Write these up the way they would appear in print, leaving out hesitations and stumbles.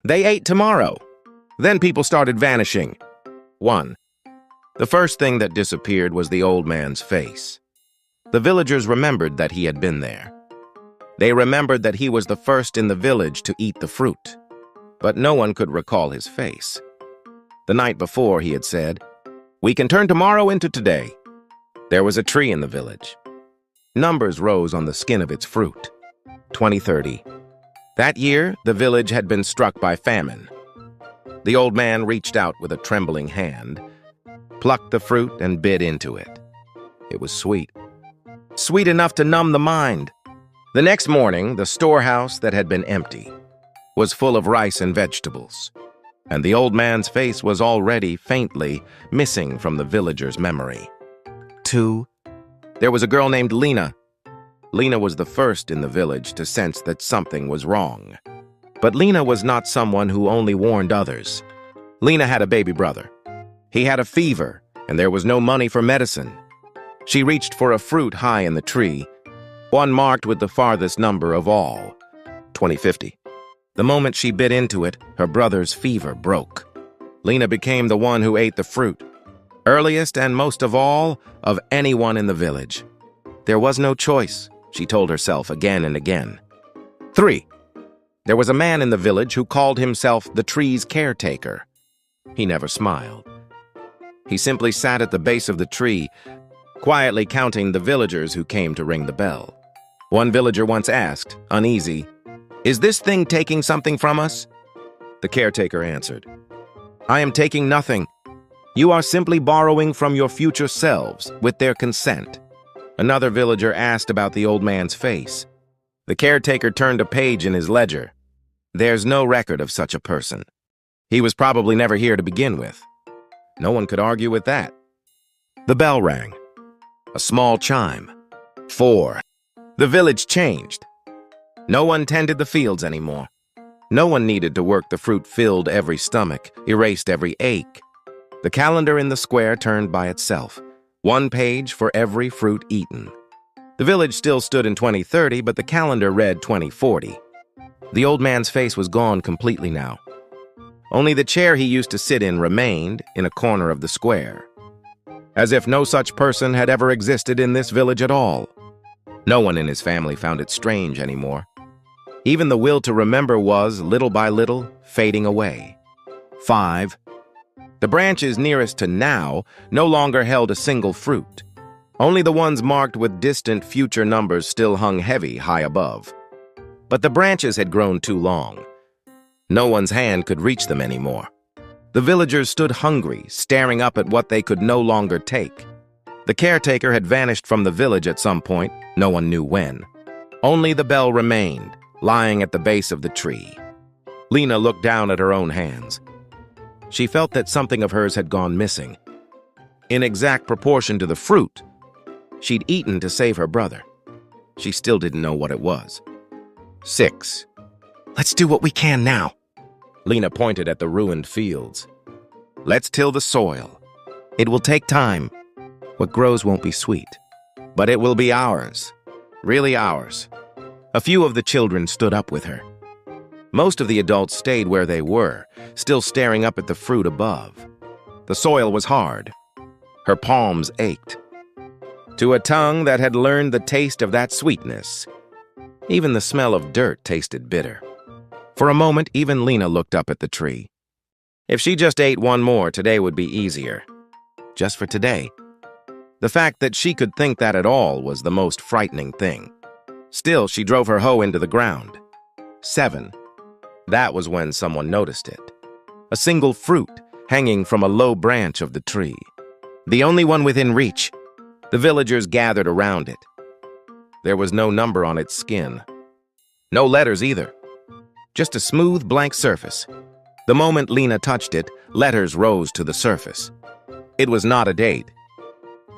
They ate tomorrow. Then people started vanishing. 1. The first thing that disappeared was the old man's face. The villagers remembered that he had been there. They remembered that he was the first in the village to eat the fruit. But no one could recall his face. The night before, he had said, "We can turn tomorrow into today." There was a tree in the village. Numbers rose on the skin of its fruit. 2030. That year, the village had been struck by famine. The old man reached out with a trembling hand, plucked the fruit and bit into it. It was sweet. Sweet enough to numb the mind. The next morning, the storehouse that had been empty was full of rice and vegetables, and the old man's face was already faintly missing from the villagers' memory. 2. There was a girl named Lena. Lena was the first in the village to sense that something was wrong. But Lena was not someone who only warned others. Lena had a baby brother. He had a fever, and there was no money for medicine. She reached for a fruit high in the tree, one marked with the farthest number of all, 2050. The moment she bit into it, her brother's fever broke. Lena became the one who ate the fruit, earliest and most of all of anyone in the village. There was no choice, she told herself again and again. 3. There was a man in the village who called himself the tree's caretaker. He never smiled. He simply sat at the base of the tree, quietly counting the villagers who came to ring the bell. One villager once asked, uneasy, "Is this thing taking something from us?" The caretaker answered, "I am taking nothing. You are simply borrowing from your future selves with their consent." Another villager asked about the old man's face. The caretaker turned a page in his ledger. There's no record of such a person. He was probably never here to begin with. No one could argue with that. The bell rang. A small chime. 4. The village changed. No one tended the fields anymore. No one needed to work the fruit filled every stomach, erased every ache. The calendar in the square turned by itself. One page for every fruit eaten. The village still stood in 2030, but the calendar read 2040. The old man's face was gone completely now. Only the chair he used to sit in remained in a corner of the square, as if no such person had ever existed in this village at all. No one in his family found it strange anymore. Even the will to remember was, little by little, fading away. 5. The branches nearest to now no longer held a single fruit. Only the ones marked with distant future numbers still hung heavy high above. But the branches had grown too long. No one's hand could reach them anymore. The villagers stood hungry, staring up at what they could no longer take. The caretaker had vanished from the village at some point, no one knew when. Only the bell remained, lying at the base of the tree. Lena looked down at her own hands. She felt that something of hers had gone missing. In exact proportion to the fruit she'd eaten to save her brother. She still didn't know what it was. 6. Let's do what we can now. Lena pointed at the ruined fields. Let's till the soil. It will take time. What grows won't be sweet, but it will be ours. Really ours. A few of the children stood up with her. Most of the adults stayed where they were, still staring up at the fruit above. The soil was hard. Her palms ached. To a tongue that had learned the taste of that sweetness, even the smell of dirt tasted bitter. For a moment, even Lena looked up at the tree. If she just ate one more, today would be easier. Just for today. The fact that she could think that at all was the most frightening thing. Still, she drove her hoe into the ground. 7. That was when someone noticed it. A single fruit hanging from a low branch of the tree. The only one within reach. The villagers gathered around it. There was no number on its skin. No letters either. Just a smooth, blank surface. The moment Lena touched it, letters rose to the surface. It was not a date.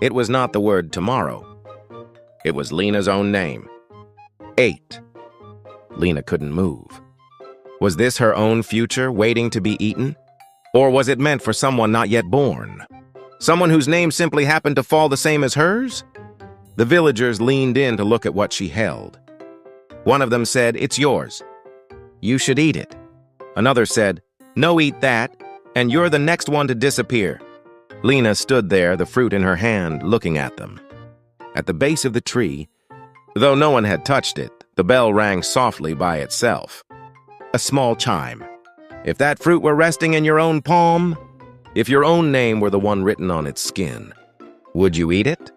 It was not the word tomorrow. It was Lena's own name. 8. Lena couldn't move. Was this her own future waiting to be eaten? Or was it meant for someone not yet born? Someone whose name simply happened to fall the same as hers? The villagers leaned in to look at what she held. One of them said, "It's yours. You should eat it." Another said, "No, eat that, and you're the next one to disappear." Lena stood there, the fruit in her hand, looking at them. At the base of the tree, though no one had touched it, the bell rang softly by itself. A small chime. If that fruit were resting in your own palm, if your own name were the one written on its skin, would you eat it?